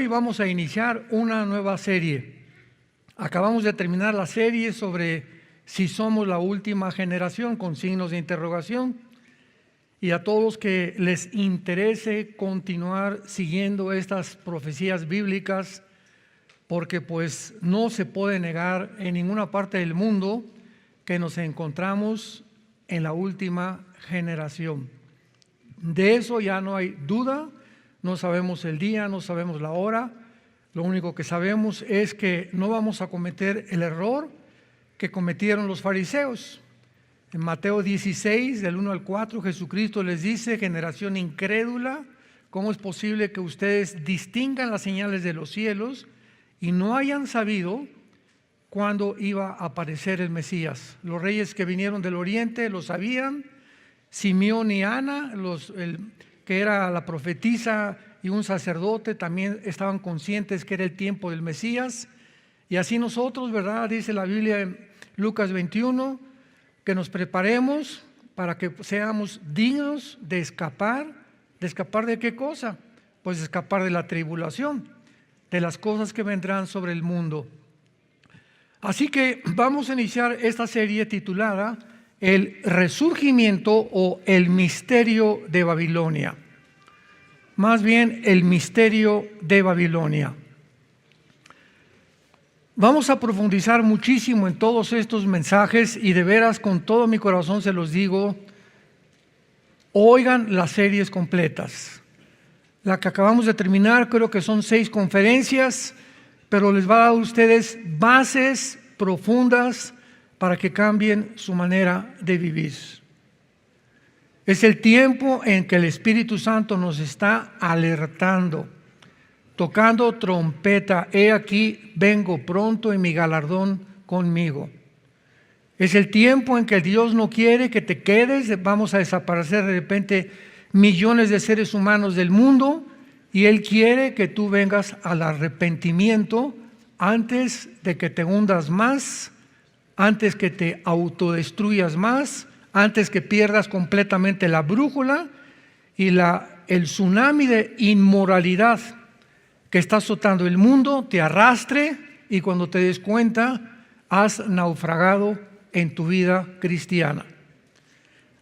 hoy vamos a iniciar una nueva serie. Acabamos de terminar la serie sobre si somos la última generación, con signos de interrogación. Y a todos que les interese continuar siguiendo estas profecías bíblicas, porque pues no se puede negar en ninguna parte del mundo que nos encontramos en la última generación. De eso ya no hay duda. No sabemos el día, no sabemos la hora. Lo único que sabemos es que no vamos a cometer el error que cometieron los fariseos. En Mateo 16, del 1 al 4, Jesucristo les dice: generación incrédula, ¿cómo es posible que ustedes distingan las señales de los cielos y no hayan sabido cuándo iba a aparecer el Mesías? Los reyes que vinieron del oriente lo sabían. Simeón y Ana, que era la profetisa y un sacerdote, también estaban conscientes que era el tiempo del Mesías. Y así nosotros, ¿verdad? Dice la Biblia en Lucas 21, que nos preparemos para que seamos dignos de escapar. ¿De escapar de qué cosa? Pues de escapar de la tribulación, de las cosas que vendrán sobre el mundo. Así que vamos a iniciar esta serie titulada El resurgimiento o el misterio de Babilonia. Más bien, el misterio de Babilonia. Vamos a profundizar muchísimo en todos estos mensajes y de veras con todo mi corazón se los digo, oigan las series completas. La que acabamos de terminar creo que son 6 conferencias, pero les va a dar a ustedes bases profundas para que cambien su manera de vivir. Es el tiempo en que el Espíritu Santo nos está alertando, tocando trompeta: he aquí, vengo pronto y mi galardón conmigo. Es el tiempo en que Dios no quiere que te quedes, vamos a desaparecer de repente millones de seres humanos del mundo, y Él quiere que tú vengas al arrepentimiento antes de que te hundas más, antes que te autodestruyas más, antes que pierdas completamente la brújula y el tsunami de inmoralidad que está azotando el mundo te arrastre y cuando te des cuenta has naufragado en tu vida cristiana.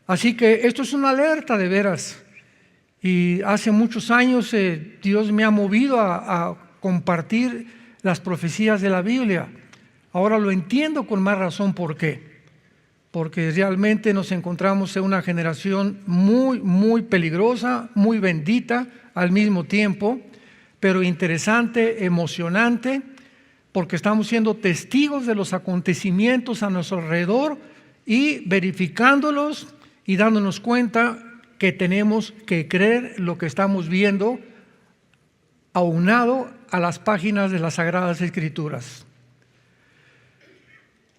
Así que esto es una alerta de veras. Y hace muchos años Dios me ha movido a compartir las profecías de la Biblia. Ahora lo entiendo con más razón. ¿Por qué? Porque realmente nos encontramos en una generación muy, muy peligrosa, muy bendita al mismo tiempo, pero interesante, emocionante, porque estamos siendo testigos de los acontecimientos a nuestro alrededor y verificándolos y dándonos cuenta que tenemos que creer lo que estamos viendo aunado a las páginas de las Sagradas Escrituras.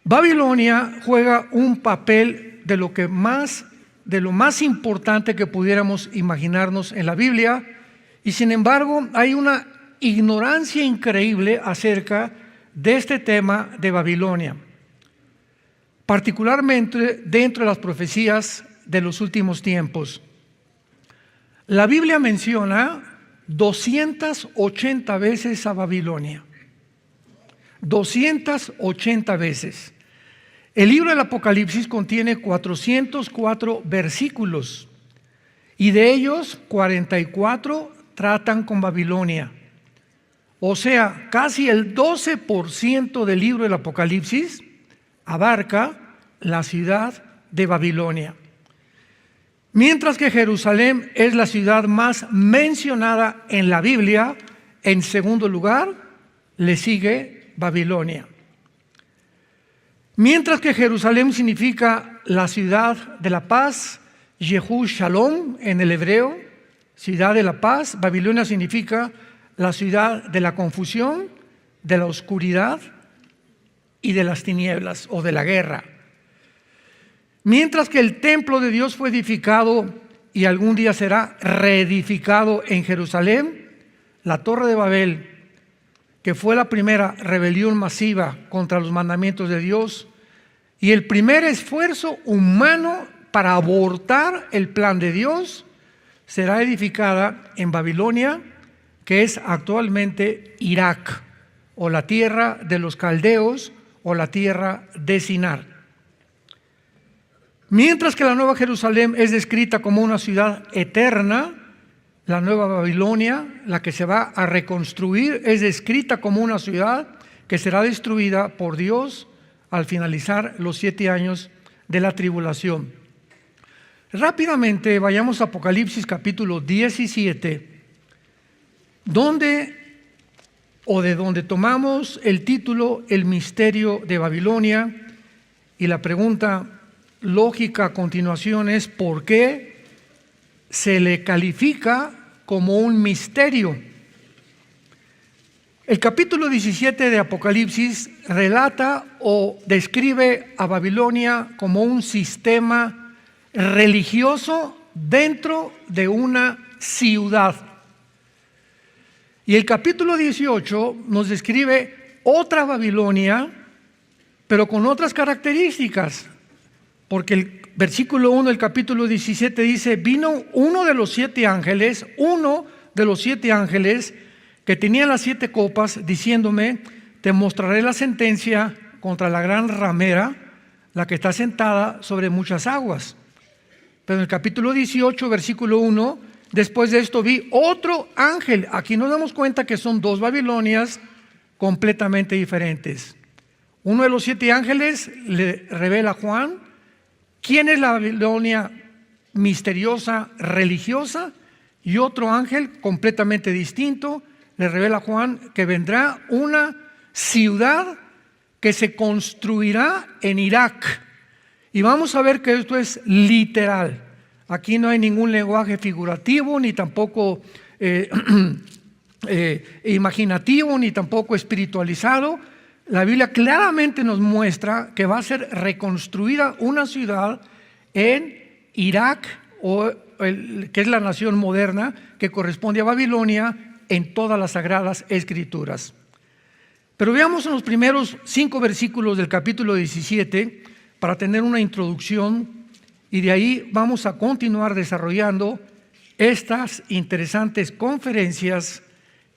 Babilonia juega un papel de lo más importante que pudiéramos imaginarnos en la Biblia, y sin embargo hay una ignorancia increíble acerca de este tema de Babilonia, particularmente dentro de las profecías de los últimos tiempos. La Biblia menciona 280 veces a Babilonia. 280 veces. El libro del Apocalipsis contiene 404 versículos y de ellos 44 tratan con Babilonia. O sea, casi el 12% del libro del Apocalipsis abarca la ciudad de Babilonia. Mientras que Jerusalén es la ciudad más mencionada en la Biblia, en segundo lugar le sigue Babilonia. Mientras que Jerusalén significa la ciudad de la paz, Yehu Shalom en el hebreo, ciudad de la paz, Babilonia significa la ciudad de la confusión, de la oscuridad y de las tinieblas o de la guerra. Mientras que el templo de Dios fue edificado y algún día será reedificado en Jerusalén, la Torre de Babel, que fue la primera rebelión masiva contra los mandamientos de Dios y el primer esfuerzo humano para abortar el plan de Dios, será edificada en Babilonia, que es actualmente Irak, o la tierra de los caldeos, o la tierra de Sinar. Mientras que la Nueva Jerusalén es descrita como una ciudad eterna, la Nueva Babilonia, la que se va a reconstruir, es descrita como una ciudad que será destruida por Dios al finalizar los 7 años de la tribulación. Rápidamente vayamos a Apocalipsis capítulo 17, de donde tomamos el título El misterio de Babilonia, y la pregunta lógica a continuación es: ¿por qué se le califica como un misterio? El capítulo 17 de Apocalipsis relata o describe a Babilonia como un sistema religioso dentro de una ciudad. Y el capítulo 18 nos describe otra Babilonia, pero con otras características. Porque el versículo 1 del capítulo 17 dice: vino uno de los 7 ángeles que tenía las 7 copas, diciéndome: te mostraré la sentencia contra la gran ramera, la que está sentada sobre muchas aguas. Pero en el capítulo 18, versículo 1, después de esto vi otro ángel. Aquí nos damos cuenta que son 2 Babilonias completamente diferentes. Uno de los 7 ángeles le revela a Juan quién es la Babilonia misteriosa, religiosa, y otro ángel completamente distinto le revela a Juan que vendrá una ciudad que se construirá en Irak. Y vamos a ver que esto es literal. Aquí no hay ningún lenguaje figurativo, ni tampoco imaginativo, ni tampoco espiritualizado. La Biblia claramente nos muestra que va a ser reconstruida una ciudad en Irak, que es la nación moderna que corresponde a Babilonia en todas las sagradas escrituras. Pero veamos en los primeros 5 versículos del capítulo 17 para tener una introducción, y de ahí vamos a continuar desarrollando estas interesantes conferencias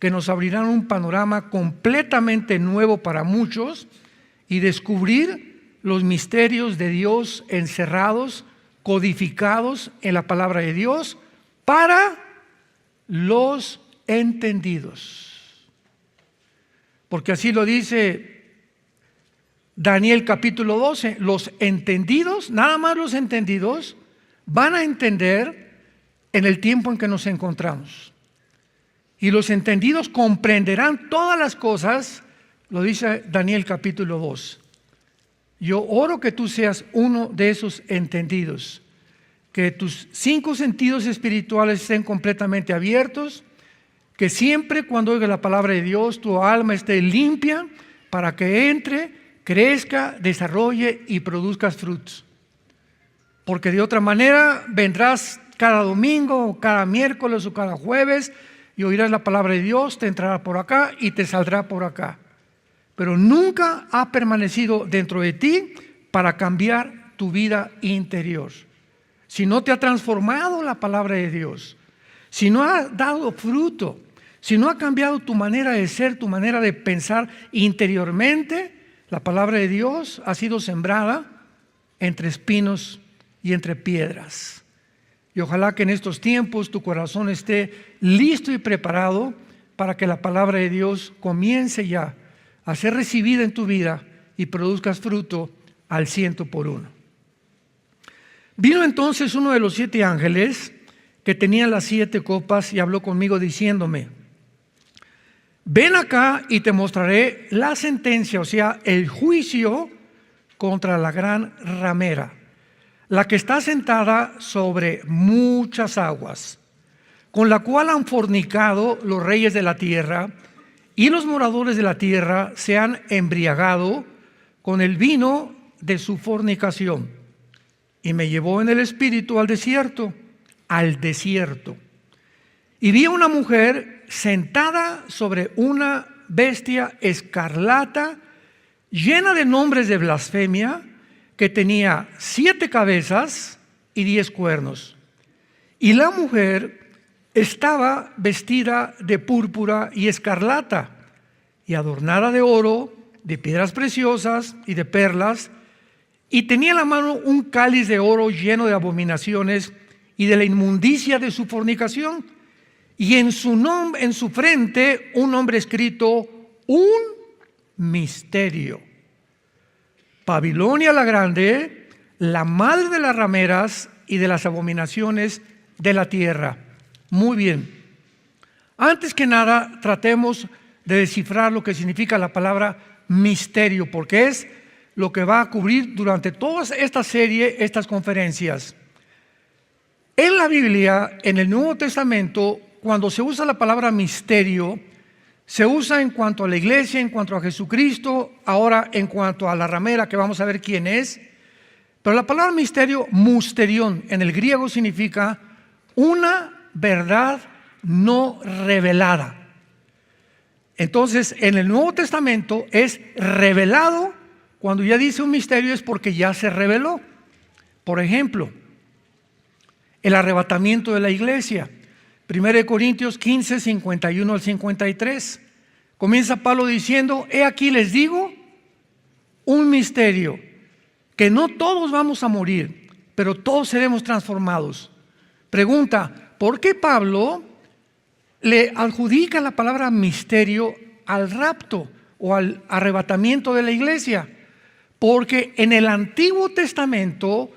que nos abrirán un panorama completamente nuevo para muchos y descubrir los misterios de Dios encerrados, codificados en la palabra de Dios para los entendidos. Porque así lo dice Daniel capítulo 12, los entendidos, nada más los entendidos, van a entender en el tiempo en que nos encontramos. Y los entendidos comprenderán todas las cosas, lo dice Daniel capítulo 2. Yo oro que tú seas uno de esos entendidos, que tus 5 sentidos espirituales estén completamente abiertos, que siempre cuando oiga la palabra de Dios tu alma esté limpia para que entre, crezca, desarrolle y produzcas frutos. Porque de otra manera vendrás cada domingo, o cada miércoles o cada jueves y oirás la palabra de Dios, te entrará por acá y te saldrá por acá. Pero nunca ha permanecido dentro de ti para cambiar tu vida interior. Si no te ha transformado la palabra de Dios, si no ha dado fruto, si no ha cambiado tu manera de ser, tu manera de pensar interiormente, la palabra de Dios ha sido sembrada entre espinos y entre piedras. Y ojalá que en estos tiempos tu corazón esté listo y preparado para que la palabra de Dios comience ya a ser recibida en tu vida y produzcas fruto al 100%. Vino entonces uno de los 7 ángeles que tenía las 7 copas y habló conmigo diciéndome: ven acá y te mostraré la sentencia, o sea, el juicio contra la gran ramera, la que está sentada sobre muchas aguas, con la cual han fornicado los reyes de la tierra, y los moradores de la tierra se han embriagado con el vino de su fornicación. Y me llevó en el espíritu al desierto, y vi a una mujer sentada sobre una bestia escarlata, llena de nombres de blasfemia, que tenía 7 cabezas y 10 cuernos. Y la mujer Estaba vestida de púrpura y escarlata, y adornada de oro, de piedras preciosas y de perlas, y tenía en la mano un cáliz de oro lleno de abominaciones y de la inmundicia de su fornicación, y en su frente un nombre escrito, un misterio: Babilonia la grande, la madre de las rameras y de las abominaciones de la tierra. Muy bien. Antes que nada, tratemos de descifrar lo que significa la palabra misterio, porque es lo que va a cubrir durante toda esta serie, estas conferencias. En la Biblia, en el Nuevo Testamento, cuando se usa la palabra misterio, se usa en cuanto a la iglesia, en cuanto a Jesucristo, ahora en cuanto a la ramera, que vamos a ver quién es. Pero la palabra misterio, musterión, en el griego significa una verdad no revelada. Entonces, en el Nuevo Testamento es revelado. Cuando ya dice un misterio es porque ya se reveló. Por ejemplo, el arrebatamiento de la iglesia. 1 Corintios 15, 51 al 53. Comienza Pablo diciendo: he aquí les digo un misterio, que no todos vamos a morir, pero todos seremos transformados. Pregunta: ¿por qué Pablo le adjudica la palabra misterio al rapto o al arrebatamiento de la iglesia? Porque en el Antiguo Testamento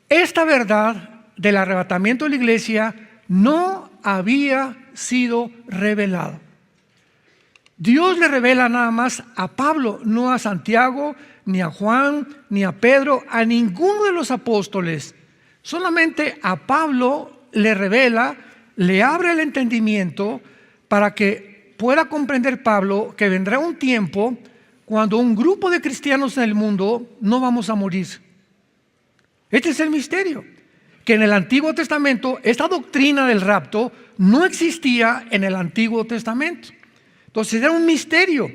esta verdad del arrebatamiento de la iglesia no había sido revelada. Dios le revela nada más a Pablo, no a Santiago, ni a Juan, ni a Pedro, a ninguno de los apóstoles. Solamente a Pablo le revela, le abre el entendimiento para que pueda comprender Pablo que vendrá un tiempo cuando un grupo de cristianos en el mundo no vamos a morir. Este es el misterio, que en el Antiguo Testamento esta doctrina del rapto no existía en el Antiguo Testamento. Entonces era un misterio,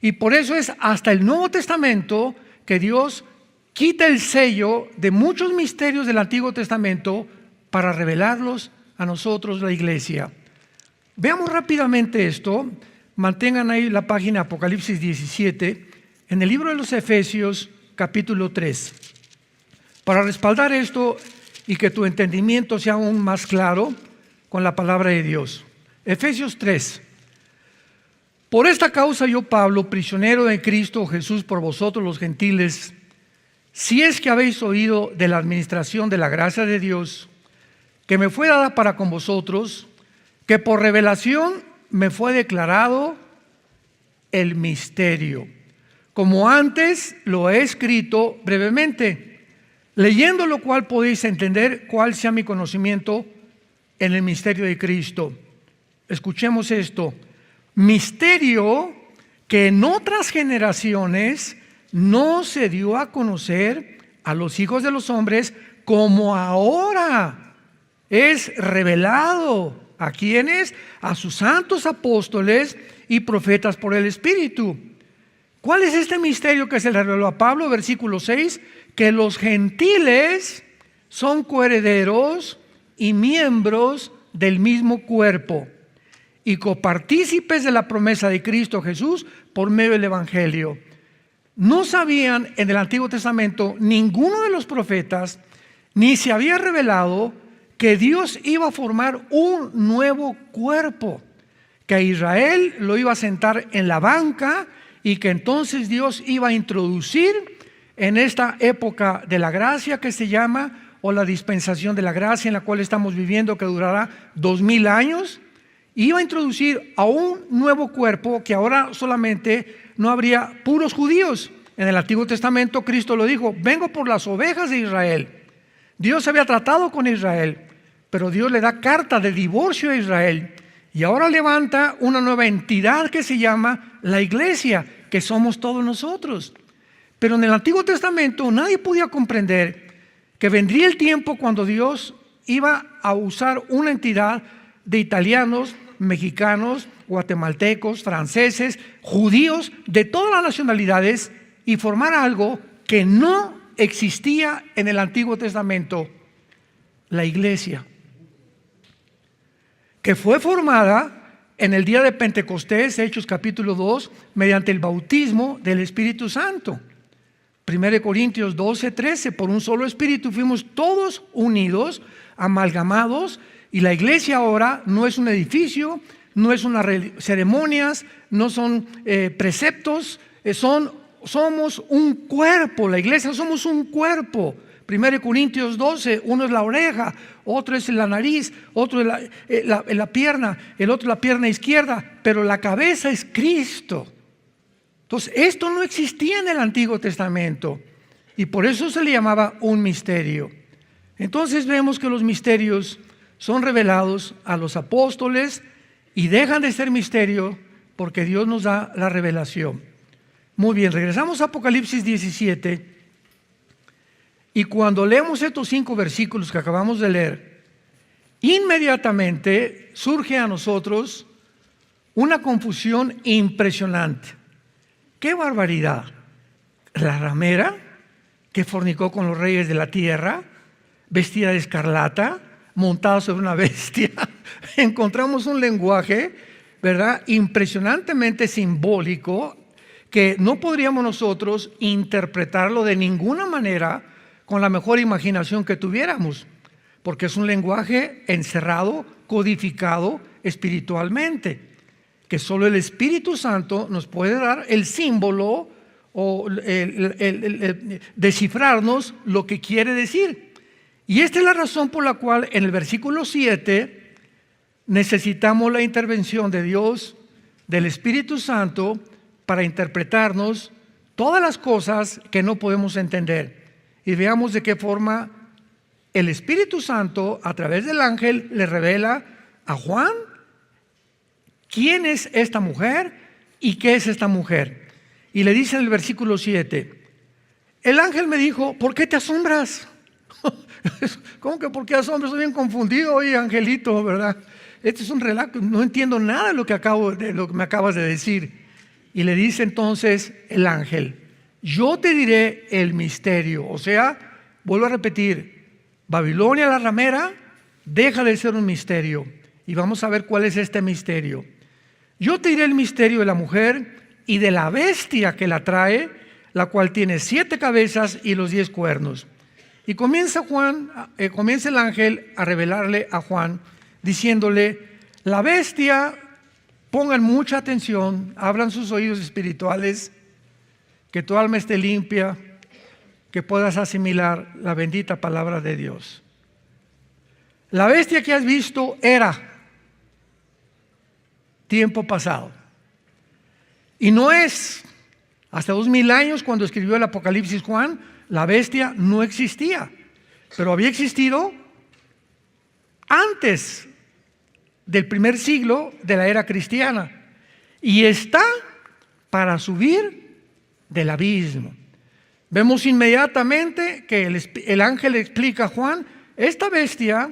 y por eso es hasta el Nuevo Testamento que Dios quita el sello de muchos misterios del Antiguo Testamento para revelarlos a nosotros, la iglesia. Veamos rápidamente esto. Mantengan ahí la página Apocalipsis 17, en el libro de los Efesios, capítulo 3. Para respaldar esto y que tu entendimiento sea aún más claro con la palabra de Dios. Efesios 3. Por esta causa yo, Pablo, prisionero de Cristo Jesús por vosotros los gentiles, si es que habéis oído de la administración de la gracia de Dios, que me fue dada para con vosotros, que por revelación me fue declarado el misterio, como antes lo he escrito brevemente, leyendo lo cual podéis entender cuál sea mi conocimiento en el misterio de Cristo. Escuchemos esto: misterio que en otras generaciones no se dio a conocer a los hijos de los hombres, como ahora es revelado. ¿A quiénes? A sus santos apóstoles y profetas por el Espíritu. ¿Cuál es este misterio que se le reveló a Pablo? Versículo 6, que los gentiles son coherederos y miembros del mismo cuerpo y copartícipes de la promesa de Cristo Jesús por medio del Evangelio. No sabían en el Antiguo Testamento ninguno de los profetas, ni se había revelado que Dios iba a formar un nuevo cuerpo, que a Israel lo iba a sentar en la banca y que entonces Dios iba a introducir en esta época de la gracia que se llama, o la dispensación de la gracia en la cual estamos viviendo, que durará 2000 años, iba a introducir a un nuevo cuerpo que ahora solamente no habría puros judíos. En el Antiguo Testamento Cristo lo dijo: vengo por las ovejas de Israel. Dios había tratado con Israel, pero Dios le da carta de divorcio a Israel, y ahora levanta una nueva entidad que se llama la iglesia, que somos todos nosotros. Pero en el Antiguo Testamento nadie podía comprender que vendría el tiempo cuando Dios iba a usar una entidad de italianos, mexicanos, guatemaltecos, franceses, judíos, de todas las nacionalidades, y formar algo que no existía en el Antiguo Testamento: la iglesia. que fue formada en el día de Pentecostés, Hechos capítulo 2, mediante el bautismo del Espíritu Santo. 1 Corintios 12, 13, por un solo Espíritu fuimos todos unidos, amalgamados, y la iglesia ahora no es un edificio, no es unas ceremonias, no son preceptos, somos un cuerpo. La iglesia somos un cuerpo. 1 Corintios 12, uno es la oreja, otro es la nariz, otro es la pierna, el otro la pierna izquierda, pero la cabeza es Cristo. Entonces, esto no existía en el Antiguo Testamento y por eso se le llamaba un misterio. Entonces vemos que los misterios son revelados a los apóstoles y dejan de ser misterio porque Dios nos da la revelación. Muy bien, regresamos a Apocalipsis 17. Y cuando leemos estos 5 versículos que acabamos de leer, inmediatamente surge a nosotros una confusión impresionante. ¡Qué barbaridad! La ramera que fornicó con los reyes de la tierra, vestida de escarlata, montada sobre una bestia. Encontramos un lenguaje, ¿verdad?, impresionantemente simbólico que no podríamos nosotros interpretarlo de ninguna manera con la mejor imaginación que tuviéramos, porque es un lenguaje encerrado, codificado espiritualmente, que solo el Espíritu Santo nos puede dar el símbolo o descifrarnos lo que quiere decir. Y esta es la razón por la cual en el versículo 7 necesitamos la intervención de Dios, del Espíritu Santo, para interpretarnos todas las cosas que no podemos entender. Y veamos de qué forma el Espíritu Santo a través del ángel le revela a Juan quién es esta mujer y qué es esta mujer. Y le dice en el versículo 7, el ángel me dijo, ¿por qué te asombras? ¿Cómo que por qué asombras? Estoy bien confundido, oye, angelito, ¿verdad? Este es un relato, no entiendo nada de lo que me acabas de decir. Y le dice entonces el ángel, yo te diré el misterio. O sea, vuelvo a repetir, Babilonia la ramera deja de ser un misterio. Y vamos a ver cuál es este misterio. Yo te diré el misterio de la mujer y de la bestia que la trae, la cual tiene 7 cabezas y los 10 cuernos. Y comienza el ángel a revelarle a Juan, diciéndole, la bestia, pongan mucha atención, abran sus oídos espirituales, que tu alma esté limpia, que puedas asimilar la bendita palabra de Dios. La bestia que has visto era tiempo pasado. Y no es, hasta 2000 años cuando escribió el Apocalipsis Juan, la bestia no existía, pero había existido antes del primer siglo de la era cristiana y está para subir del abismo. Vemos inmediatamente que el ángel explica a Juan, esta bestia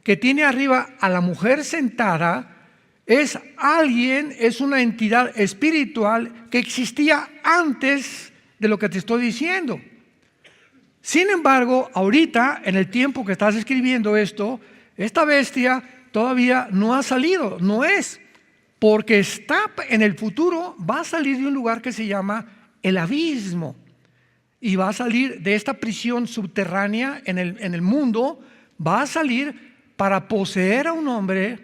que tiene arriba a la mujer sentada es alguien, es una entidad espiritual que existía antes de lo que te estoy diciendo. Sin embargo, ahorita, en el tiempo que estás escribiendo esto, esta bestia todavía no ha salido, no es, porque está en el futuro, va a salir de un lugar que se llama el abismo y va a salir de esta prisión subterránea en el mundo, va a salir para poseer a un hombre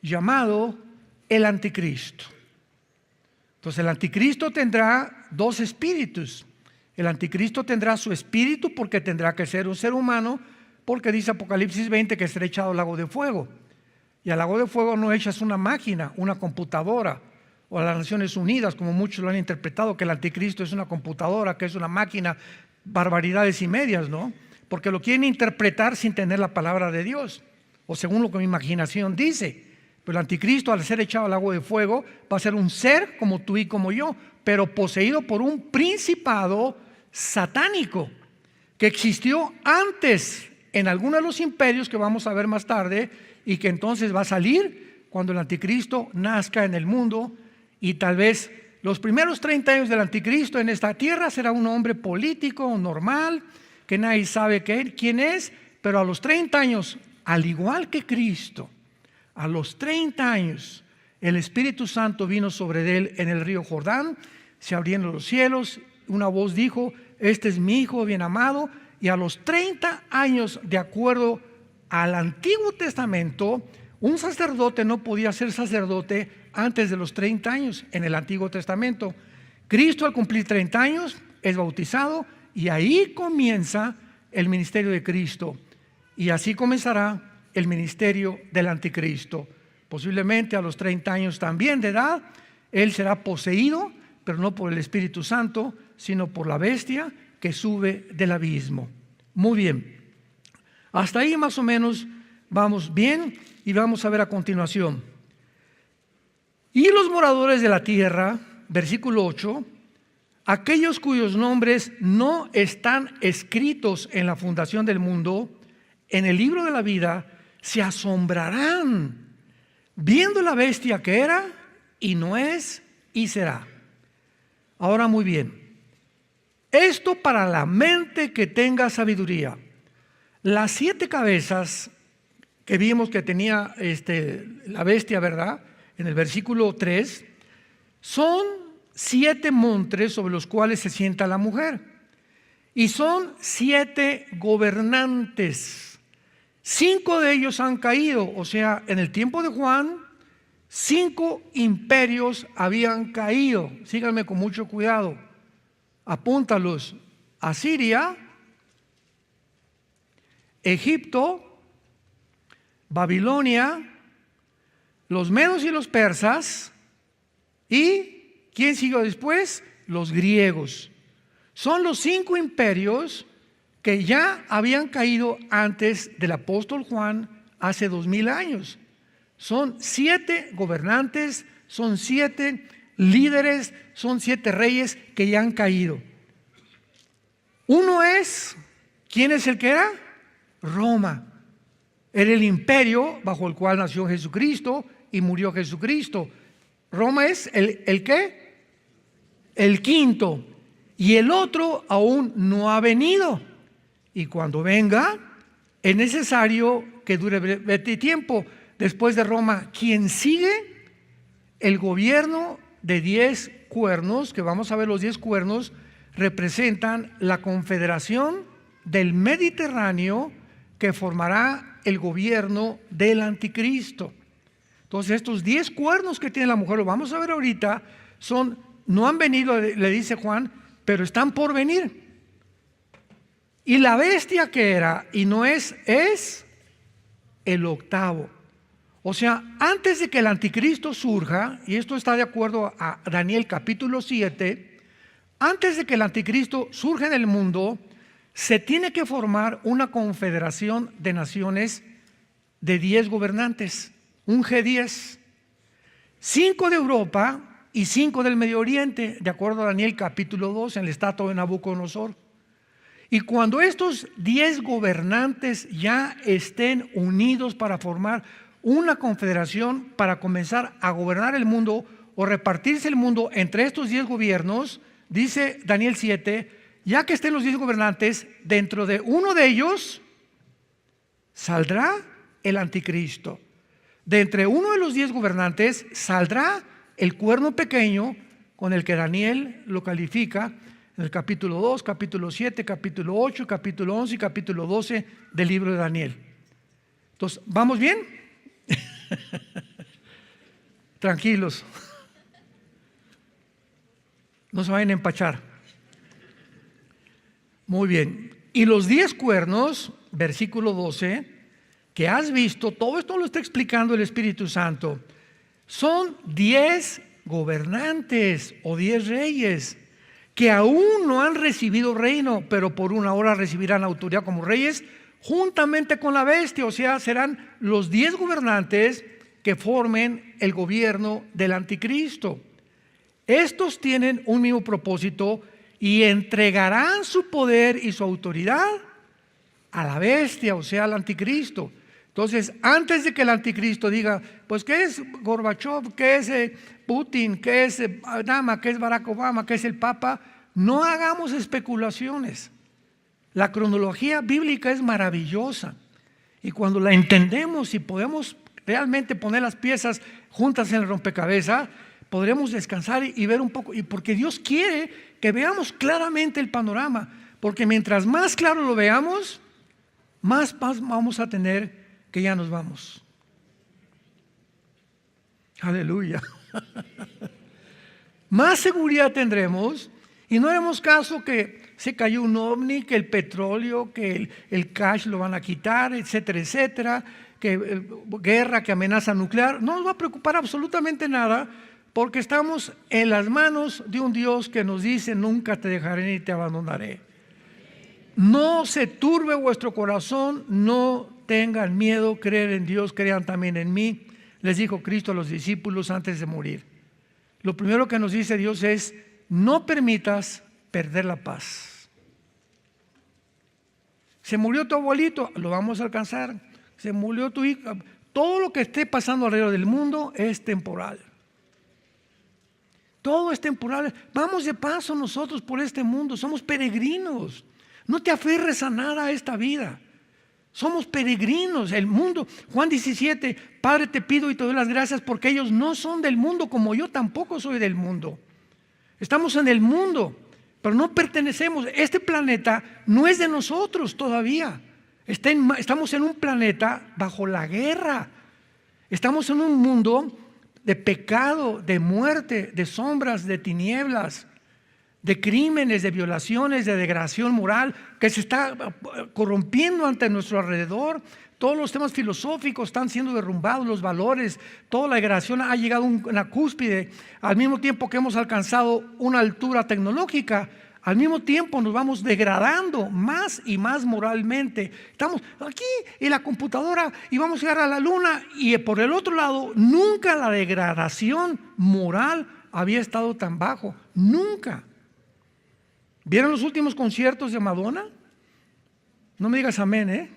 llamado el anticristo. Entonces el anticristo tendrá 2 espíritus. El anticristo tendrá su espíritu porque tendrá que ser un ser humano, porque dice Apocalipsis 20 que será echado al lago de fuego. Y al lago de fuego no echas una máquina, una computadora, o a las Naciones Unidas, como muchos lo han interpretado, que el anticristo es una computadora, que es una máquina, barbaridades y medias, ¿no? Porque lo quieren interpretar sin tener la palabra de Dios, o según lo que mi imaginación dice. Pero el anticristo, al ser echado al lago de fuego, va a ser un ser como tú y como yo, pero poseído por un principado satánico que existió antes en algunos de los imperios que vamos a ver más tarde, y que entonces va a salir cuando el anticristo nazca en el mundo. Y tal vez los primeros 30 años del anticristo en esta tierra será un hombre político normal, que nadie sabe quién es, pero a los 30 años, al igual que Cristo, A los 30 años, el Espíritu Santo vino sobre él en el río Jordán, se abrieron los cielos, una voz dijo: este es mi Hijo bien amado. Y a los 30 años, de acuerdo al Antiguo Testamento, un sacerdote no podía ser sacerdote antes de los 30 años en el Antiguo Testamento. Cristo, al cumplir 30 años, es bautizado y ahí comienza el ministerio de Cristo. Y así comenzará el ministerio del anticristo. Posiblemente a los 30 años también de edad, él será poseído, pero no por el Espíritu Santo, sino por la bestia que sube del abismo. Muy bien, hasta ahí más o menos vamos bien, y vamos a ver a continuación. Y los moradores de la tierra, versículo 8, aquellos cuyos nombres no están escritos en la fundación del mundo, en el libro de la vida, se asombrarán, viendo la bestia que era, y no es, y será. Ahora muy bien, esto para la mente que tenga sabiduría. Las 7 cabezas que vimos que tenía la bestia, ¿verdad? En el versículo 3, son 7 montes sobre los cuales se sienta la mujer. Y son 7 gobernantes. 5 de ellos han caído, o sea, en el tiempo de Juan, 5 imperios habían caído. Síganme con mucho cuidado. Apúntalos: Asiria, Egipto, Babilonia, los medos y los persas, y ¿quién siguió después? Los griegos. Son los 5 imperios que ya habían caído antes del apóstol Juan hace 2000 años. Son 7 gobernantes, son 7 líderes, son 7 reyes que ya han caído. Uno es, ¿quién es el que era? Roma. Era el imperio bajo el cual nació Jesucristo y murió Jesucristo. Roma es ¿el qué? El quinto. Y el otro aún no ha venido. Y cuando venga, es necesario que dure breve tiempo. Después de Roma, ¿quién sigue? El gobierno de 10 cuernos, que vamos a ver. Los 10 cuernos representan la confederación del Mediterráneo que formará el gobierno del anticristo. Entonces estos 10 cuernos que tiene la mujer, lo vamos a ver ahorita, no han venido, le dice Juan, pero están por venir. Y la bestia que era y no es el octavo. O sea, antes de que el anticristo surja, y esto está de acuerdo a Daniel capítulo 7, antes de que el anticristo surja en el mundo, se tiene que formar una confederación de naciones de 10 gobernantes, un G10, 5 de Europa y 5 del Medio Oriente, de acuerdo a Daniel capítulo 2, en el estado de Nabucodonosor. Y cuando estos 10 gobernantes ya estén unidos para formar una confederación para comenzar a gobernar el mundo o repartirse el mundo entre estos 10 gobiernos, dice Daniel 7, ya que estén los 10 gobernantes, dentro de uno de ellos saldrá el anticristo. De entre uno de los 10 gobernantes saldrá el cuerno pequeño con el que Daniel lo califica en el capítulo 2, capítulo 7, capítulo 8, capítulo 11 y capítulo 12 del libro de Daniel. Entonces, ¿vamos bien? Tranquilos. No se vayan a empachar. Muy bien. Y los 10 cuernos, versículo 12, que has visto, todo esto lo está explicando el Espíritu Santo, son 10 gobernantes o 10 reyes que aún no han recibido reino, pero por una hora recibirán autoridad como reyes juntamente con la bestia. O sea, serán los 10 gobernantes que formen el gobierno del anticristo. Estos tienen un mismo propósito y entregarán su poder y su autoridad a la bestia, o sea, al anticristo. Entonces, antes de que el anticristo diga, pues, ¿qué es Gorbachev? ¿Qué es Putin? ¿Qué es Obama? ¿Qué es Barack Obama? ¿Qué es el Papa? No hagamos especulaciones. La cronología bíblica es maravillosa y cuando la entendemos y podemos realmente poner las piezas juntas en el rompecabezas, podremos descansar y ver un poco, y porque Dios quiere que veamos claramente el panorama, porque mientras más claro lo veamos, más paz vamos a tener que ya nos vamos. Aleluya. Más seguridad tendremos y no haremos caso que se cayó un ovni, que el petróleo, que el cash lo van a quitar, etcétera, etcétera, que guerra, que amenaza nuclear. No nos va a preocupar absolutamente nada, porque estamos en las manos de un Dios que nos dice: nunca te dejaré ni te abandonaré. No se turbe vuestro corazón, no tengan miedo, creer en Dios, crean también en mí, les dijo Cristo a los discípulos antes de morir. Lo primero que nos dice Dios es: no permitas perder la paz. Se murió tu abuelito, lo vamos a alcanzar. Se murió tu hijo. Todo lo que esté pasando alrededor del mundo es temporal. Todo es temporal. Vamos de paso nosotros por este mundo, somos peregrinos. No te aferres a nada a esta vida. Somos peregrinos, el mundo. Juan 17, Padre, te pido y te doy las gracias porque ellos no son del mundo, como yo tampoco soy del mundo. Estamos en el mundo, pero no pertenecemos. Este planeta no es de nosotros todavía. Estamos en un planeta bajo la guerra. Estamos en un mundo de pecado, de muerte, de sombras, de tinieblas, de crímenes, de violaciones, de degradación moral, que se está corrompiendo ante nuestro alrededor. Todos los temas filosóficos están siendo derrumbados, los valores, toda la degradación ha llegado a una cúspide. Al mismo tiempo que hemos alcanzado una altura tecnológica, al mismo tiempo nos vamos degradando más y más moralmente. Estamos aquí en la computadora y vamos a llegar a la luna, y por el otro lado, nunca la degradación moral había estado tan bajo, nunca. ¿Vieron los últimos conciertos de Madonna? No me digas amén, ¿eh?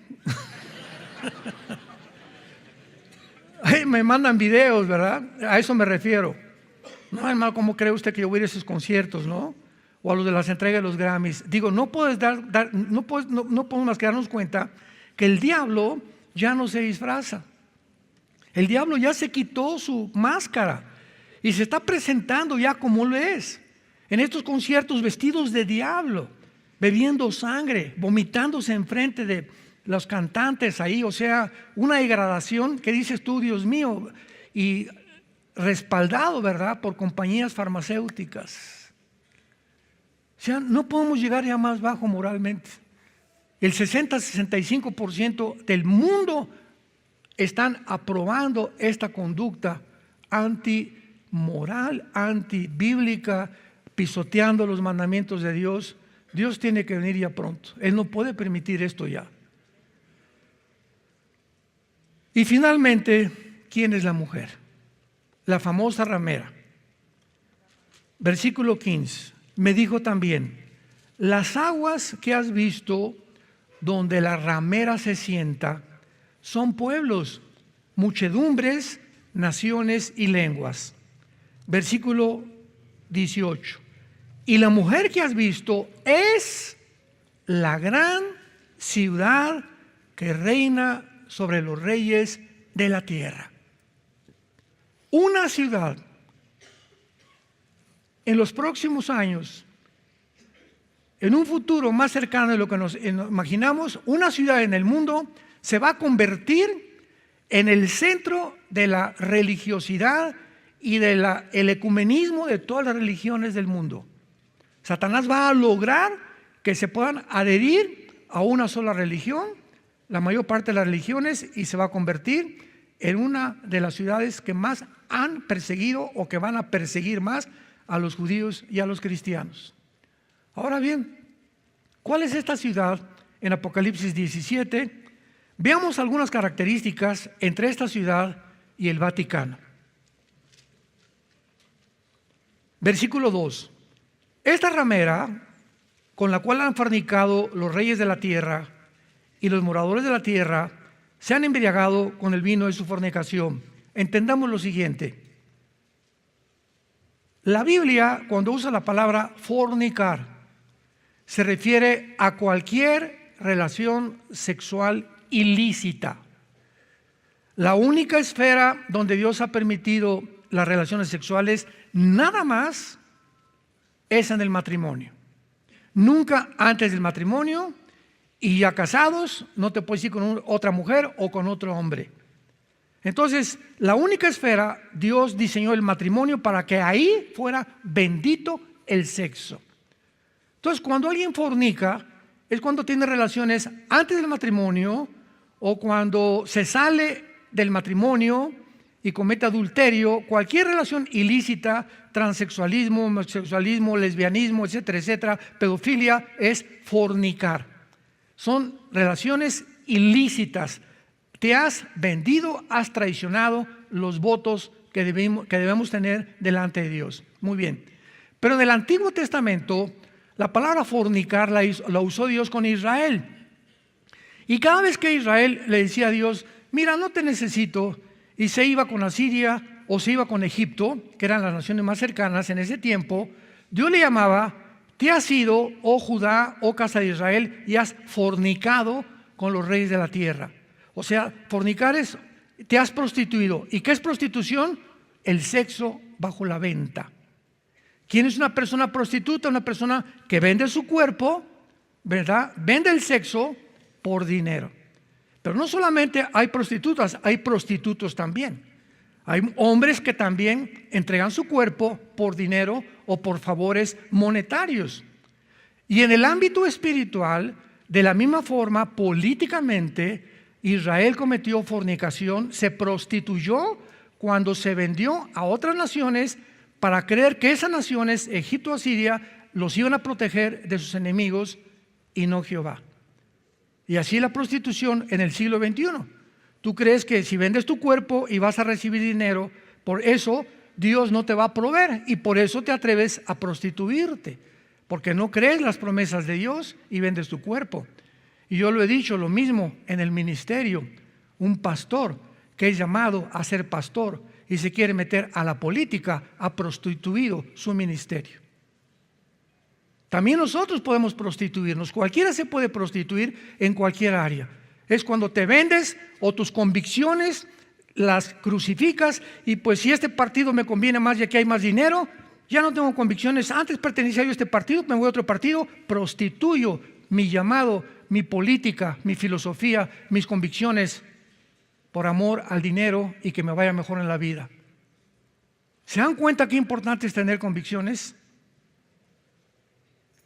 Ay, me mandan videos, ¿verdad? A eso me refiero. No, hermano, ¿cómo cree usted que yo voy a ir a esos conciertos, no? O a los de las entregas de los Grammys. Digo, no podemos más que darnos cuenta que el diablo ya no se disfraza. El diablo ya se quitó su máscara y se está presentando ya como lo es. En estos conciertos vestidos de diablo, bebiendo sangre, vomitándose enfrente de los cantantes ahí, o sea, una degradación que dices tú, Dios mío, y respaldado, ¿verdad?, por compañías farmacéuticas. O sea, no podemos llegar ya más bajo moralmente. El 60-65% del mundo están aprobando esta conducta antimoral, antibíblica, pisoteando los mandamientos de Dios. Dios tiene que venir ya pronto. Él no puede permitir esto ya. Y finalmente, ¿quién es la mujer? La famosa ramera. Versículo 15. Me dijo también: las aguas que has visto donde la ramera se sienta son pueblos, muchedumbres, naciones y lenguas. Versículo 18. Y la mujer que has visto es la gran ciudad que reina sobre los reyes de la tierra. Una ciudad. En los próximos años, en un futuro más cercano de lo que nos imaginamos, una ciudad en el mundo se va a convertir en el centro de la religiosidad y del ecumenismo de todas las religiones del mundo. Satanás va a lograr que se puedan adherir a una sola religión, la mayor parte de las religiones, y se va a convertir en una de las ciudades que más han perseguido o que van a perseguir más a los judíos y a los cristianos. Ahora bien, ¿cuál es esta ciudad en Apocalipsis 17? Veamos algunas características entre esta ciudad y el Vaticano. Versículo 2. Esta ramera con la cual han fornicado los reyes de la tierra y los moradores de la tierra se han embriagado con el vino de su fornicación. Entendamos lo siguiente. La Biblia, cuando usa la palabra fornicar, se refiere a cualquier relación sexual ilícita. La única esfera donde Dios ha permitido las relaciones sexuales, nada más, es en el matrimonio. Nunca antes del matrimonio, y ya casados no te puedes ir con otra mujer o con otro hombre. Entonces, la única esfera, Dios diseñó el matrimonio para que ahí fuera bendito el sexo. Entonces, cuando alguien fornica, es cuando tiene relaciones antes del matrimonio o cuando se sale del matrimonio y comete adulterio, cualquier relación ilícita, transexualismo, homosexualismo, lesbianismo, etcétera, etcétera, pedofilia, es fornicar. Son relaciones ilícitas. Te has vendido, has traicionado los votos que debemos tener delante de Dios. Muy bien. Pero en el Antiguo Testamento, la palabra fornicar la usó Dios con Israel. Y cada vez que Israel le decía a Dios, mira, no te necesito, y se iba con Asiria o se iba con Egipto, que eran las naciones más cercanas en ese tiempo, Dios le llamaba, te has ido, oh Judá, oh casa de Israel, y has fornicado con los reyes de la tierra. O sea, fornicar es, te has prostituido. ¿Y qué es prostitución? El sexo bajo la venta. ¿Quién es una persona prostituta? Una persona que vende su cuerpo, ¿verdad? Vende el sexo por dinero. Pero no solamente hay prostitutas, hay prostitutos también. Hay hombres que también entregan su cuerpo por dinero o por favores monetarios. Y en el ámbito espiritual, de la misma forma, políticamente, Israel cometió fornicación, se prostituyó cuando se vendió a otras naciones para creer que esas naciones, Egipto o Asiria, los iban a proteger de sus enemigos y no Jehová. Y así la prostitución en el siglo XXI. Tú crees que si vendes tu cuerpo y vas a recibir dinero, por eso Dios no te va a proveer y por eso te atreves a prostituirte, porque no crees las promesas de Dios y vendes tu cuerpo. Y yo lo he dicho, lo mismo en el ministerio. Un pastor que es llamado a ser pastor y se quiere meter a la política, ha prostituido su ministerio. También nosotros podemos prostituirnos, cualquiera se puede prostituir en cualquier área. Es cuando te vendes o tus convicciones las crucificas y pues si este partido me conviene más ya que hay más dinero, ya no tengo convicciones, antes pertenecía yo a este partido, me voy a otro partido, prostituyo mi llamado, mi política, mi filosofía, mis convicciones por amor al dinero y que me vaya mejor en la vida. ¿Se dan cuenta qué importante es tener convicciones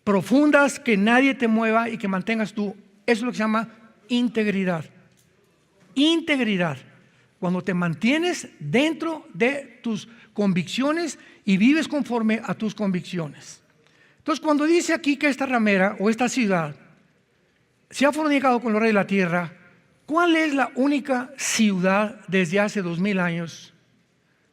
profundas, que nadie te mueva y que mantengas tú? Eso es lo que se llama integridad. Integridad. Cuando te mantienes dentro de tus convicciones y vives conforme a tus convicciones. Entonces, cuando dice aquí que esta ramera o esta ciudad se ha fornicado con los reyes de la tierra, ¿cuál es la única ciudad desde hace 2000 años?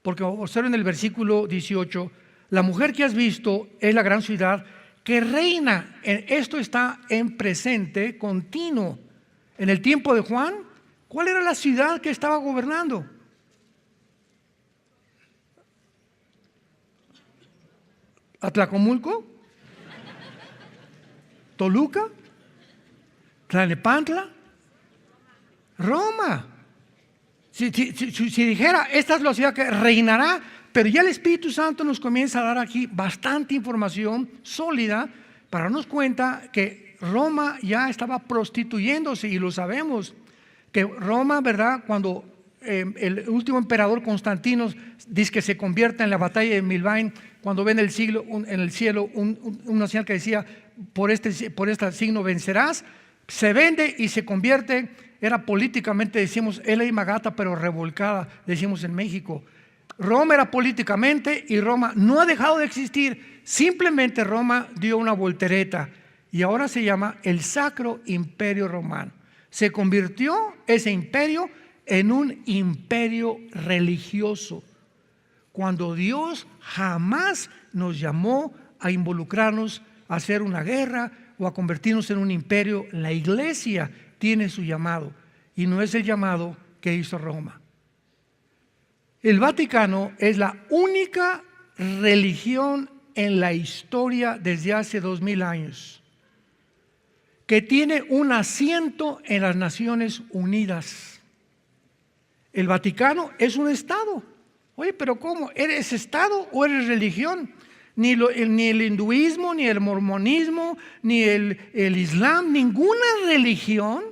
Porque observen el versículo 18, la mujer que has visto es la gran ciudad que reina. Esto está en presente continuo. En el tiempo de Juan, ¿cuál era la ciudad que estaba gobernando? ¿Atlacomulco? ¿Toluca? ¿Tlalnepantla? Roma. Si dijera, esta es la ciudad que reinará, pero ya el Espíritu Santo nos comienza a dar aquí bastante información sólida para darnos cuenta que Roma ya estaba prostituyéndose, y lo sabemos, que Roma, ¿verdad? Cuando el último emperador Constantino dice que se convierte en la batalla de Milvain, cuando ve en el cielo una señal que decía, por este signo vencerás, se vende y se convierte. Era políticamente, decimos, L.A. Magata, pero revolcada, decimos en México. Roma era políticamente y Roma no ha dejado de existir, simplemente Roma dio una voltereta y ahora se llama el Sacro Imperio Romano. Se convirtió ese imperio en un imperio religioso, cuando Dios jamás nos llamó a involucrarnos a hacer una guerra o a convertirnos en un imperio. La iglesia tiene su llamado y no es el llamado que hizo Roma. El Vaticano es la única religión en la historia desde hace 2000 años que tiene un asiento en las Naciones Unidas. El Vaticano es un Estado. Oye, pero ¿cómo? ¿Eres Estado o eres religión? Ni el hinduismo, ni el mormonismo, ni el islam, ninguna religión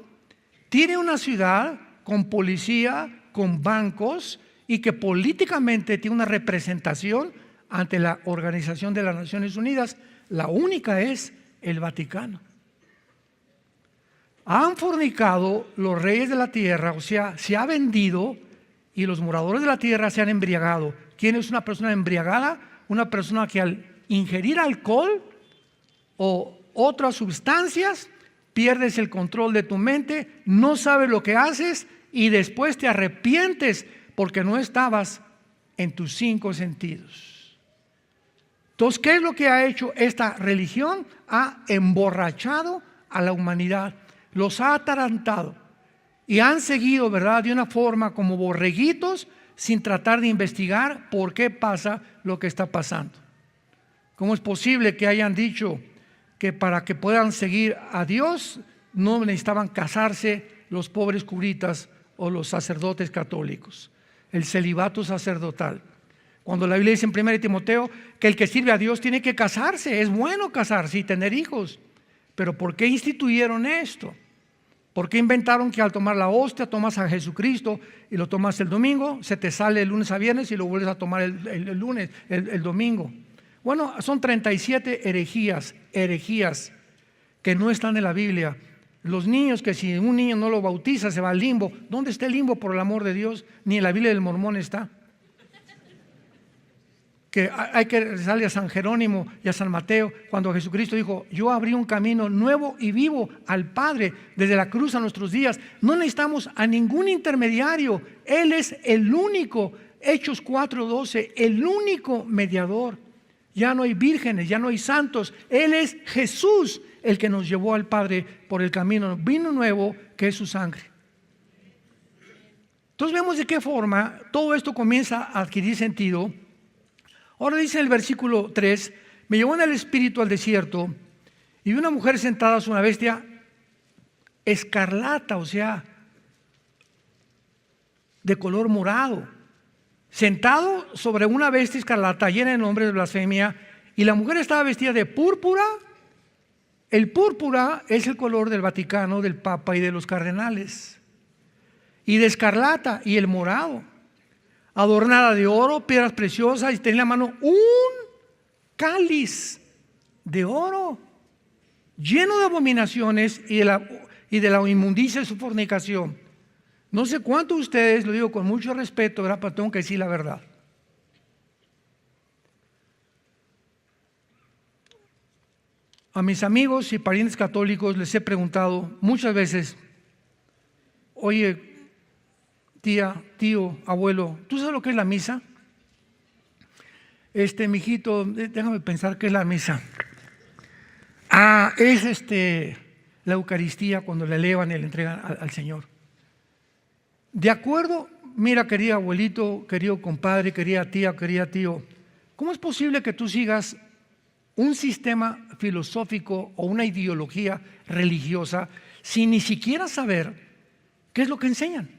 tiene una ciudad con policía, con bancos y que políticamente tiene una representación ante la Organización de las Naciones Unidas. La única es el Vaticano. Han fornicado los reyes de la tierra, o sea, se ha vendido y los moradores de la tierra se han embriagado. ¿Quién es una persona embriagada? Una persona que al ingerir alcohol o otras sustancias pierdes el control de tu mente, no sabes lo que haces y después te arrepientes porque no estabas en tus 5 sentidos. Entonces, ¿qué es lo que ha hecho esta religión? Ha emborrachado a la humanidad, los ha atarantado y han seguido, ¿verdad?, de una forma como borreguitos, sin tratar de investigar por qué pasa lo que está pasando. ¿Cómo es posible que hayan dicho que para que puedan seguir a Dios no necesitaban casarse los pobres curitas o los sacerdotes católicos? El celibato sacerdotal. Cuando la Biblia dice en 1 Timoteo que el que sirve a Dios tiene que casarse, es bueno casarse y tener hijos. Pero ¿por qué instituyeron esto? ¿Por qué inventaron que al tomar la hostia tomas a Jesucristo y lo tomas el domingo, se te sale el lunes a viernes y lo vuelves a tomar el domingo? Bueno, son 37 herejías que no están en la Biblia. Los niños, que si un niño no lo bautiza se va al limbo. ¿Dónde está el limbo, por el amor de Dios? Ni en la Biblia del Mormón está. Que hay que rezarle a San Jerónimo y a San Mateo cuando Jesucristo dijo: yo abrí un camino nuevo y vivo al Padre desde la cruz a nuestros días. No necesitamos a ningún intermediario. Él es el único, Hechos 4:12, el único mediador. Ya no hay vírgenes, ya no hay santos. Él es Jesús el que nos llevó al Padre por el camino, vino nuevo que es su sangre. Entonces vemos de qué forma todo esto comienza a adquirir sentido. Ahora dice en el versículo 3: me llevó en el espíritu al desierto y vi una mujer sentada sobre una bestia escarlata, o sea, de color morado, sentado sobre una bestia escarlata llena de nombres de blasfemia, y la mujer estaba vestida de púrpura. El púrpura es el color del Vaticano, del Papa y de los cardenales, y de escarlata, y el morado, adornada de oro, piedras preciosas, y tenía en la mano un cáliz de oro lleno de abominaciones y de la inmundicia de su fornicación. No sé cuántos de ustedes, lo digo con mucho respeto, ¿verdad?, pero tengo que decir la verdad. A mis amigos y parientes católicos les he preguntado muchas veces: oye, tía, tío, abuelo, ¿tú sabes lo que es la misa? Mijito, déjame pensar qué es la misa. Es la Eucaristía, cuando le elevan y le entregan al Señor. De acuerdo, mira, querido abuelito, querido compadre, querida tía, querido tío, ¿cómo es posible que tú sigas un sistema filosófico o una ideología religiosa sin ni siquiera saber qué es lo que enseñan?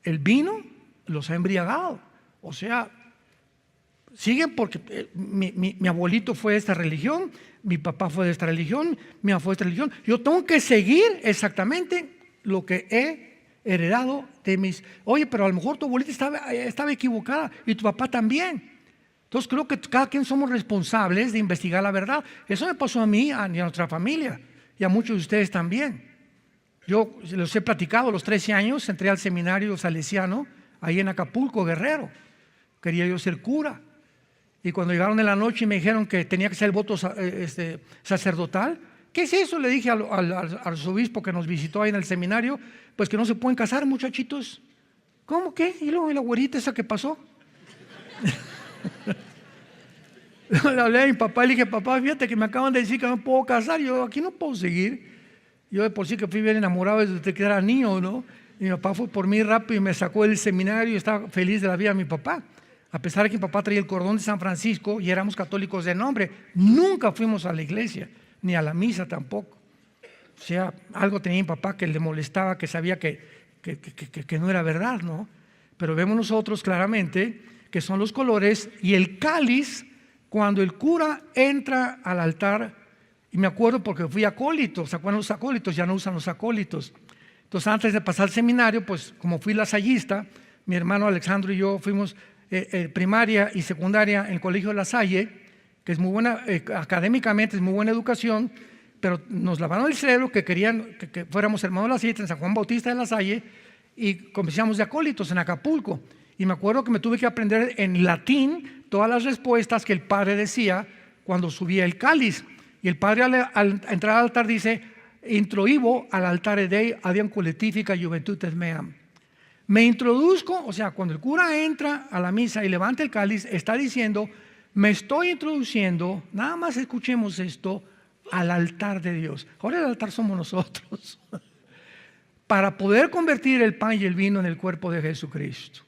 El vino los ha embriagado. O sea, siguen porque mi abuelito fue de esta religión, mi papá fue de esta religión, mi mamá fue de esta religión. Yo tengo que seguir exactamente lo que he heredado de mis... Oye, pero a lo mejor tu abuelita estaba equivocada y tu papá también. Entonces creo que cada quien somos responsables de investigar la verdad. Eso me pasó a mí y a nuestra familia y a muchos de ustedes también. Yo les he platicado, a los 13 años entré al seminario salesiano ahí en Acapulco, Guerrero. Quería yo ser cura. Y cuando llegaron en la noche y me dijeron que tenía que ser el voto sacerdotal, ¿qué es eso? Le dije al arzobispo que nos visitó ahí en el seminario: pues que no se pueden casar, muchachitos. ¿Cómo qué? ¿Y luego la güerita esa que pasó? Le hablé a mi papá y le dije: papá, fíjate que me acaban de decir que no puedo casar. Yo aquí no puedo seguir. Yo de por sí que fui bien enamorado desde que era niño, ¿no? Y mi papá fue por mí rápido y me sacó del seminario y estaba feliz de la vida mi papá. A pesar de que mi papá traía el cordón de San Francisco y éramos católicos de nombre, nunca fuimos a la iglesia, ni a la misa tampoco. O sea, algo tenía mi papá que le molestaba, que sabía que no era verdad, ¿no? Pero vemos nosotros claramente que son los colores y el cáliz cuando el cura entra al altar. Y me acuerdo porque fui acólito. ¿Se acuerdan los acólitos? Ya no usan los acólitos. Entonces, antes de pasar al seminario, pues como fui lasallista, mi hermano Alexandro y yo fuimos primaria y secundaria en el Colegio de La Salle, que es muy buena, académicamente es muy buena educación, pero nos lavaron el cerebro que querían que fuéramos hermanos de La Salle en San Juan Bautista de La Salle y comenzamos de acólitos en Acapulco. Y me acuerdo que me tuve que aprender en latín todas las respuestas que el padre decía cuando subía el cáliz. Y el padre al entrar al altar dice: introibo al altare Dei adiam collectifica juventutes meam. Me introduzco, o sea, cuando el cura entra a la misa y levanta el cáliz, está diciendo: me estoy introduciendo, nada más escuchemos esto, al altar de Dios. Ahora el altar somos nosotros, para poder convertir el pan y el vino en el cuerpo de Jesucristo.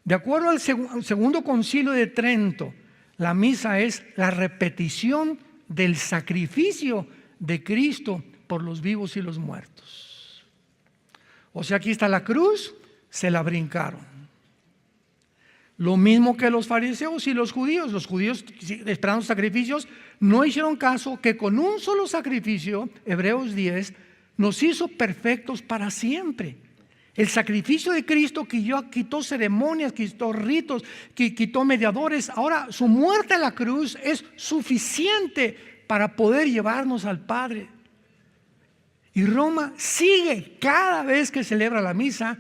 De acuerdo al segundo concilio de Trento, la misa es la repetición del sacrificio de Cristo por los vivos y los muertos. O sea, aquí está la cruz, se la brincaron. Lo mismo que los fariseos y los judíos. Los judíos, esperando sacrificios, no hicieron caso que con un solo sacrificio, Hebreos 10, nos hizo perfectos para siempre. El sacrificio de Cristo quitó ceremonias, quitó ritos, quitó mediadores. Ahora su muerte en la cruz es suficiente para poder llevarnos al Padre. Y Roma sigue cada vez que celebra la misa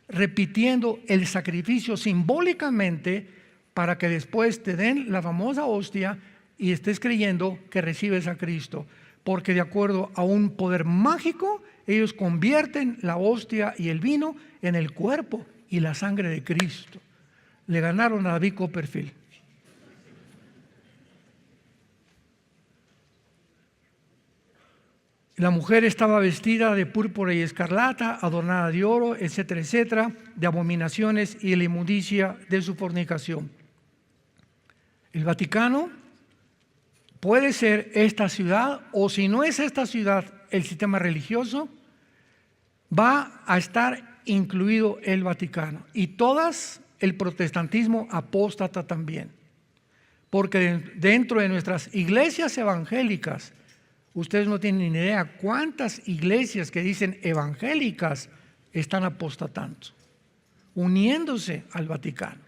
repitiendo el sacrificio simbólicamente para que después te den la famosa hostia y estés creyendo que recibes a Cristo. Porque de acuerdo a un poder mágico, ellos convierten la hostia y el vino en el cuerpo y la sangre de Cristo. Le ganaron a David Copperfield. La mujer estaba vestida de púrpura y escarlata, adornada de oro, etcétera, etcétera, de abominaciones y de la inmundicia de su fornicación. El Vaticano puede ser esta ciudad, o si no es esta ciudad, el sistema religioso, va a estar incluido el Vaticano. Y todas el protestantismo apóstata también. Porque dentro de nuestras iglesias evangélicas, ustedes no tienen ni idea cuántas iglesias que dicen evangélicas están apostatando, uniéndose al Vaticano,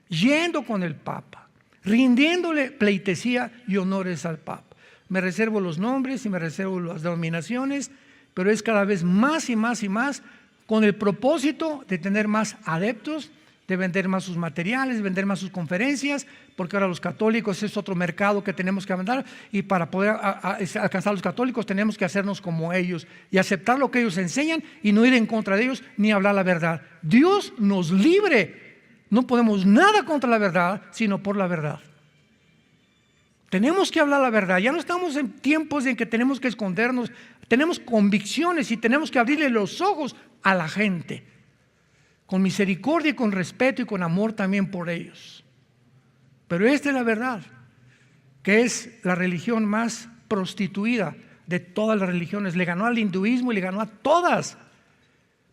yendo con el Papa, rindiéndole pleitesía y honores al Papa. Me reservo los nombres y me reservo las denominaciones, pero es cada vez más y más y más con el propósito de tener más adeptos, de vender más sus materiales, vender más sus conferencias, porque ahora los católicos es otro mercado que tenemos que mandar, y para poder alcanzar a los católicos tenemos que hacernos como ellos y aceptar lo que ellos enseñan y no ir en contra de ellos ni hablar la verdad. Dios nos libre, no podemos nada contra la verdad, sino por la verdad. Tenemos que hablar la verdad. Ya no estamos en tiempos en que tenemos que escondernos. Tenemos convicciones y tenemos que abrirle los ojos a la gente, con misericordia y con respeto y con amor también por ellos. Pero esta es la verdad, que es la religión más prostituida de todas las religiones. Le ganó al hinduismo y le ganó a todas,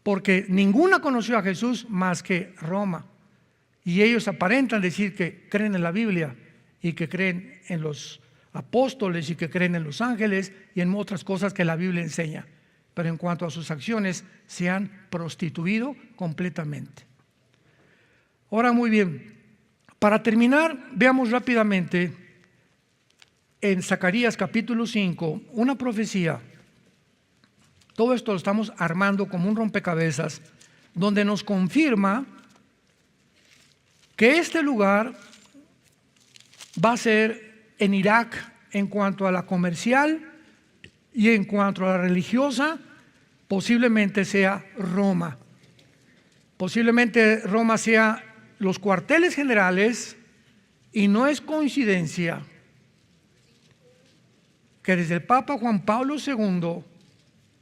porque ninguna conoció a Jesús más que Roma. Y ellos aparentan decir que creen en la Biblia y que creen en los apóstoles y que creen en los ángeles y en otras cosas que la Biblia enseña. Pero en cuanto a sus acciones, se han prostituido completamente. Ahora, muy bien, para terminar, veamos rápidamente en Zacarías capítulo 5 una profecía. Todo esto lo estamos armando como un rompecabezas, donde nos confirma que este lugar va a ser en Irak en cuanto a la comercial, y en cuanto a la religiosa, posiblemente sea Roma. Posiblemente Roma sea los cuarteles generales, y no es coincidencia que desde el Papa Juan Pablo II,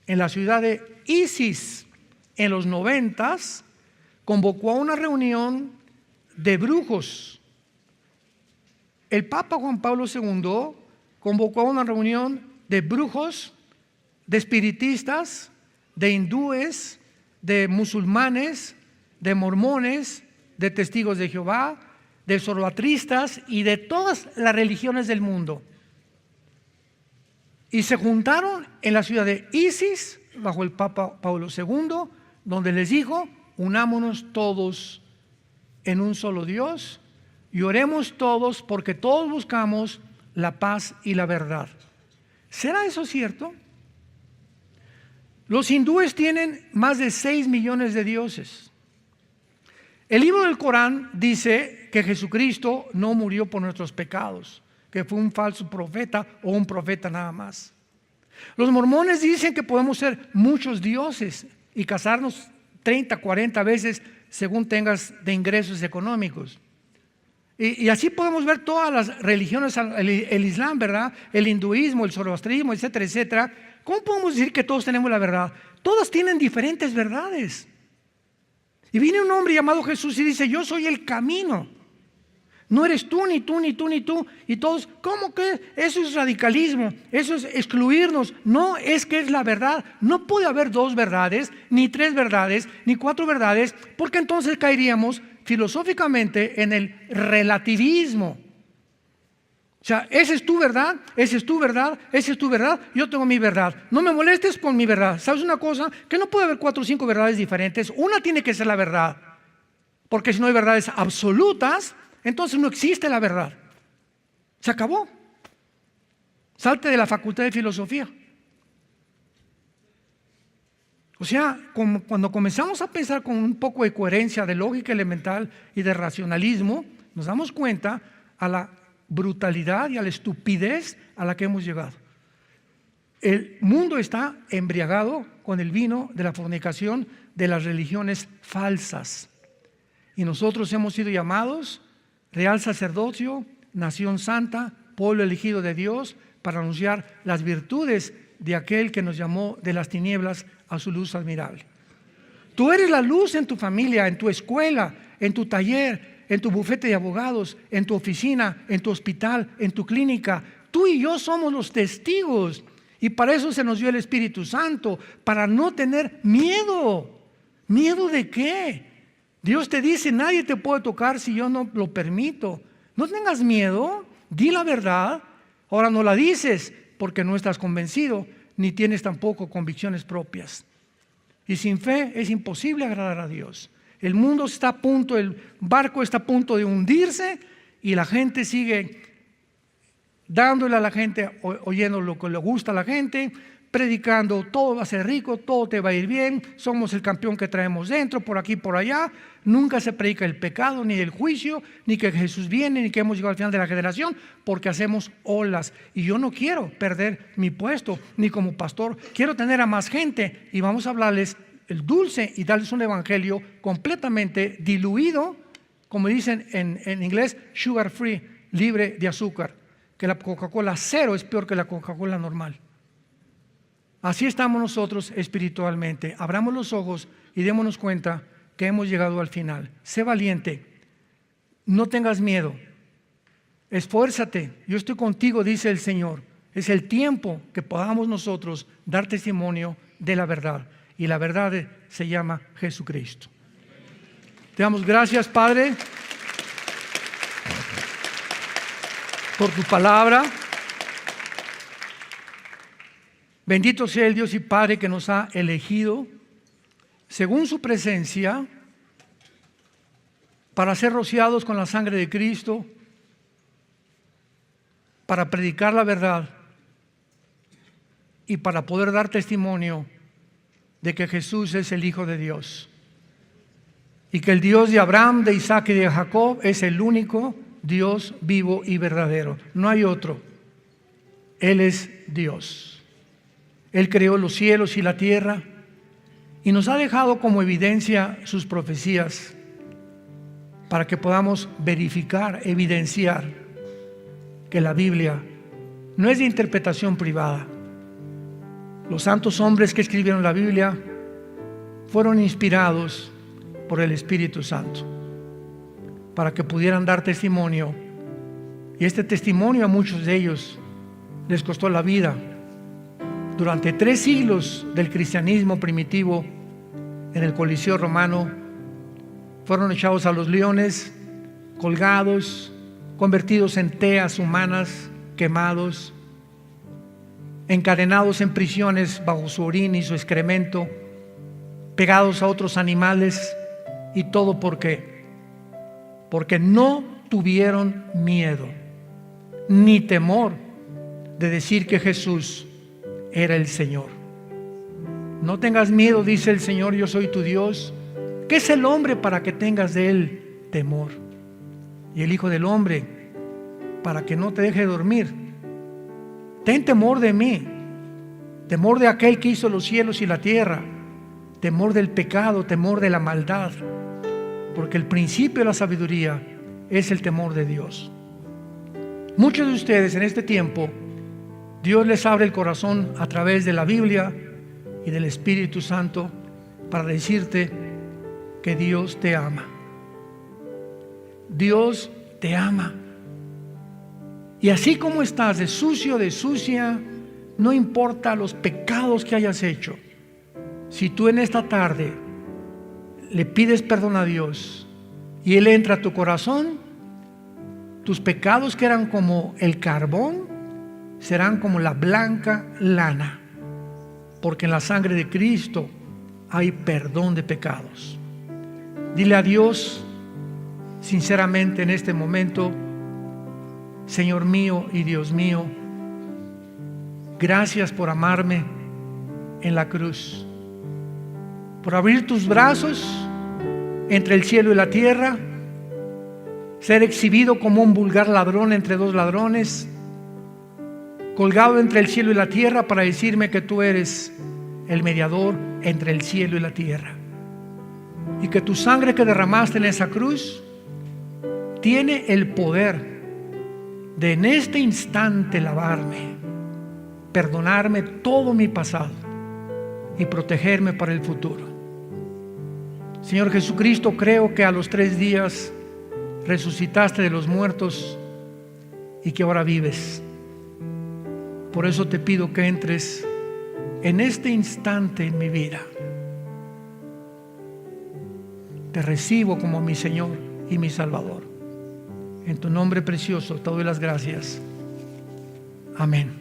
en la ciudad de Isis, en los 90s, convocó a una reunión de brujos. El Papa Juan Pablo II convocó a una reunión de brujos de espiritistas, de hindúes, de musulmanes, de mormones, de testigos de Jehová, de zoroastristas y de todas las religiones del mundo. Y se juntaron en la ciudad de Isis, bajo el Papa Pablo II, donde les dijo: unámonos todos en un solo Dios y oremos todos, porque todos buscamos la paz y la verdad. ¿Será eso cierto? Los hindúes tienen más de 6 millones de dioses. El libro del Corán dice que Jesucristo no murió por nuestros pecados, que fue un falso profeta o un profeta nada más. Los mormones dicen que podemos ser muchos dioses y casarnos 30, 40 veces según tengas de ingresos económicos. Y así podemos ver todas las religiones, el Islam, ¿verdad? El hinduismo, el zoroastrismo, etcétera, etcétera. ¿Cómo podemos decir que todos tenemos la verdad? Todas tienen diferentes verdades. Y viene un hombre llamado Jesús y dice: yo soy el camino. No eres tú, ni tú, ni tú, ni tú. Y todos, ¿cómo que? Eso es radicalismo, eso es excluirnos. No, es que es la verdad. No puede haber 2 verdades, ni 3 verdades, ni 4 verdades, porque entonces caeríamos filosóficamente en el relativismo. O sea, esa es tu verdad, esa es tu verdad, esa es tu verdad, yo tengo mi verdad. No me molestes con mi verdad. ¿Sabes una cosa? Que no puede haber 4 o 5 verdades diferentes. Una tiene que ser la verdad, porque si no hay verdades absolutas, entonces no existe la verdad. Se acabó. Salte de la facultad de filosofía. O sea, cuando comenzamos a pensar con un poco de coherencia, de lógica elemental y de racionalismo, nos damos cuenta a la brutalidad y a la estupidez a la que hemos llegado. El mundo está embriagado con el vino de la fornicación de las religiones falsas. Y nosotros hemos sido llamados real sacerdocio, nación santa, pueblo elegido de Dios, para anunciar las virtudes de aquel que nos llamó de las tinieblas a su luz admirable. Tú eres la luz en tu familia, en tu escuela, en tu taller, en tu bufete de abogados, en tu oficina, en tu hospital, en tu clínica. Tú y yo somos los testigos, y para eso se nos dio el Espíritu Santo, para no tener miedo. ¿Miedo de qué? Dios te dice: nadie te puede tocar si yo no lo permito. No tengas miedo, di la verdad. Ahora no la dices porque no estás convencido, ni tienes tampoco convicciones propias. Y sin fe es imposible agradar a Dios. El mundo está a punto, el barco está a punto de hundirse, y la gente sigue dándole a la gente, oyendo lo que le gusta a la gente, predicando: todo va a ser rico, todo te va a ir bien, somos el campeón que traemos dentro, por aquí, por allá. Nunca se predica el pecado, ni el juicio, ni que Jesús viene, ni que hemos llegado al final de la generación, porque hacemos olas. Y yo no quiero perder mi puesto, ni como pastor, quiero tener a más gente, y vamos a hablarles el dulce y darles un evangelio completamente diluido, como dicen en inglés, sugar free, libre de azúcar, que la Coca-Cola cero es peor que la Coca-Cola normal. Así estamos nosotros espiritualmente. Abramos los ojos y démonos cuenta que hemos llegado al final. Sé valiente, no tengas miedo, esfuérzate, yo estoy contigo, dice el Señor. Es el tiempo que podamos nosotros dar testimonio de la verdad, y la verdad se llama Jesucristo. Te damos gracias, Padre, por tu palabra. Bendito sea el Dios y Padre que nos ha elegido según su presencia para ser rociados con la sangre de Cristo, para predicar la verdad y para poder dar testimonio de que Jesús es el Hijo de Dios, y que el Dios de Abraham, de Isaac y de Jacob es el único Dios vivo y verdadero. No hay otro. Él es Dios. Él creó los cielos y la tierra y nos ha dejado como evidencia sus profecías para que podamos verificar, evidenciar que la Biblia no es de interpretación privada. Los santos hombres que escribieron la Biblia fueron inspirados por el Espíritu Santo para que pudieran dar testimonio, y este testimonio a muchos de ellos les costó la vida. durante 3 siglos del cristianismo primitivo en el Coliseo romano, fueron echados a los leones, colgados, convertidos en teas humanas, quemados, encadenados en prisiones bajo su orina y su excremento, pegados a otros animales. ¿Y todo por qué? Porque no tuvieron miedo ni temor de decir que Jesús era el Señor. No tengas miedo, dice el Señor, yo soy tu Dios. ¿Qué es el hombre para que tengas de él temor? Y el Hijo del Hombre para que no te deje dormir. Ten temor de mí, temor de aquel que hizo los cielos y la tierra, temor del pecado, temor de la maldad, porque el principio de la sabiduría es el temor de Dios. Muchos de ustedes en este tiempo, Dios les abre el corazón a través de la Biblia y del Espíritu Santo para decirte que Dios te ama. Dios te ama. Y así como estás de sucio, de sucia, no importa los pecados que hayas hecho, si tú en esta tarde le pides perdón a Dios y Él entra a tu corazón, tus pecados que eran como el carbón serán como la blanca lana, porque en la sangre de Cristo hay perdón de pecados. Dile a Dios sinceramente en este momento: Señor mío y Dios mío, gracias por amarme en la cruz, por abrir tus brazos entre el cielo y la tierra, ser exhibido como un vulgar ladrón entre 2 ladrones, colgado entre el cielo y la tierra para decirme que tú eres el mediador entre el cielo y la tierra, y que tu sangre que derramaste en esa cruz tiene el poder de en este instante lavarme, perdonarme todo mi pasado y protegerme para el futuro. Señor Jesucristo, creo que a los 3 días resucitaste de los muertos y que ahora vives. Por eso te pido que entres en este instante en mi vida. Te recibo como mi Señor y mi Salvador. En tu nombre precioso te doy las gracias. Amén.